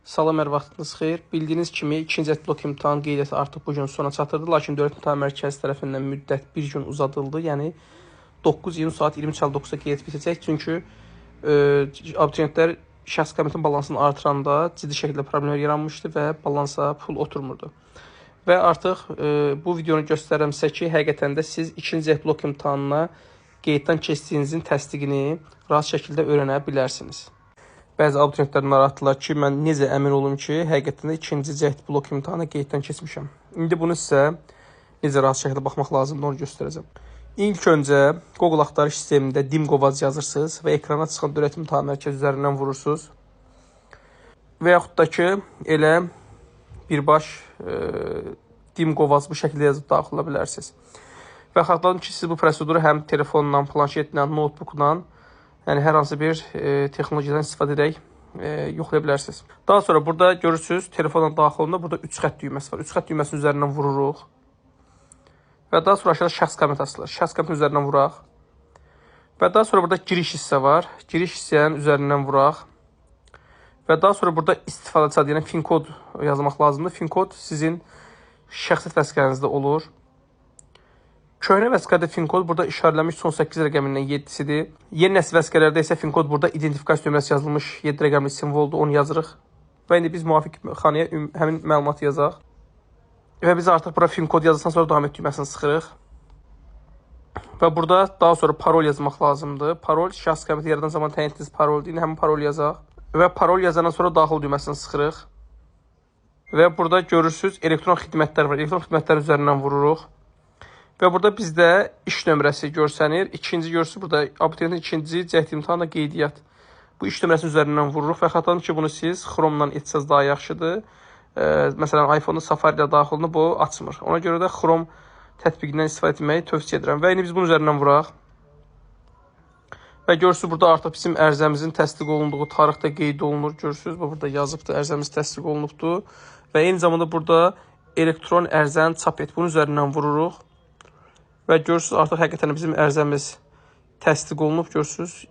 Salam, hər vaxtınız xeyir. Bildiyiniz kimi, ikinci blok imtahan qeydiyyatı artıq bu gün sona çatırdı. Lakin Dövlət İmtahan Mərkəzi tərəfindən müddət bir gün uzadıldı. Yəni, 9 iyun saat 20:59-da qeydiyyat bitəcək. Çünki abituriyentlər şəxs komitetin balansını artıranda ciddi şəkildə problemlər yaranmışdı və balansa pul oturmurdu. Və artıq bu videonu göstərirəm sizə ki, həqiqətən də siz ikinci blok imtahanına qeyddən keçdiyinizin təsdiqini rahat şəkildə öyrənə bilərsiniz. Bəzi abituriyentlər narahatdırlar ki, mən necə əmin olum ki, həqiqətən də ikinci cəhd blok imtahanı qeyddən keçmişəm. İndi bunu sizə necə rahat şəkildə baxmaq lazımdır, onu göstərəcəm. İlk öncə Google axtarış sistemində DimQoVaz yazırsınız və ekrana çıxan Dövlət İmtahan Mərkəzi üzərindən vurursunuz. Və yaxud da ki, elə birbaş DimQoVaz bu şəkildə yazıb daxil ola bilərsiniz. Və xatırladım ki, siz bu proseduru həm telefonla, planşetlə, notebookla, yəni hər hansı bir texnologiyadan istifadə edərək yoxlaya bilərsiniz. Daha sonra burada görürsünüz, telefonla daxil olunda burada 3 xətt düyməsi var. 3 xətt düyməsinin üzərindən vururuq. Və daha sonra aşağıda şəxs komitəsi var. Şəxs komitəsinin üzərindən vuraq. Və daha sonra burada giriş hissə var. Giriş hissənin üzərindən vuraq. Və daha sonra burada istifadəçi adı, yəni fin kod yazmaq lazımdır. Fin kod sizin şəxsiyyət vəsiqənizdə olur. Köhnə vəsiqədə fin kod burada işarələnmiş son 8 rəqəmindən 7-sidir. Yeni nəsil vəsiqələrdə isə fin kod burada identifikasiya nömrəsi yazılmış 7 rəqəmli simvoldur, onu yazırıq. Və indi biz müvafiq xanaya həmin məlumatı yazaq. Və biz artıq bura fin kod yazdıqdan sonra davam et düyməsini sıxırıq. Və burada daha sonra parol yazmaq lazımdır. Parol şəxs komiti yaradan zaman təyin etdiyiniz paroldur. İndi həmin parol yazaq. Və parol yazandan sonra daxil düyməsini sıxırıq. Və burada görürsünüz elektron xidmətlər var. Elektron xidmətlər üzərindən vururuq. Və burada bizdə iş nömrəsi görsənir. İkinci görürsünüz burada abituriyentin ikinci cəhd imtahanı qeydiyyat. Bu iş nömrəsinin üzərindən vururuq və xatırladım ki, bunu siz Chrome-la etsəz daha yaxşıdır. Məsələn, iPhone-da Safari ilə daxil olunda bu açmır. Ona görə də Chrome tətbiqindən istifadə etməyi tövsiyə edirəm. Və indi biz bunun üzərindən vuraq. Və görürsünüz, burada artıq bizim ərizəmizin təsdiq olunduğu tarix də qeyd olunur. Görürsünüz, burada yazıbdır, ərizəmiz təsdiq olunubdur. Və eyni zamanda burada elektron ərizəni çap et. Bunun üzərindən vururuq. Və görürsünüz, artıq həqiqətən bizim ərizəmiz təsdiq olunub. Görürsünüz,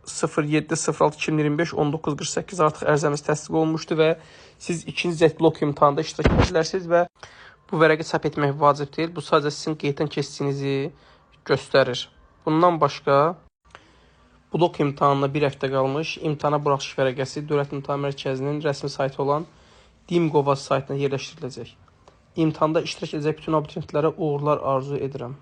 07.06.2025 19.48 artıq ərizəmiz təsdiq olunmuşdur və siz ikinci cəhd blok imtahanında iştirak edə bilərsiniz və bu vərəqi çap etmək vacib deyil. Bu sadəcə sizin qeyddən keçdiyinizi göstərir. Bundan başqa blok imtahanına bir həftə qalmış imtahana buraxılış vərəqəsi Dövlət İmtahan Mərkəzinin rəsmi saytı olan DimQoVaz saytına yerləşdiriləcək. İmtahanda iştirak edəcək bütün abituriyentlərə uğurlar arzu edirəm.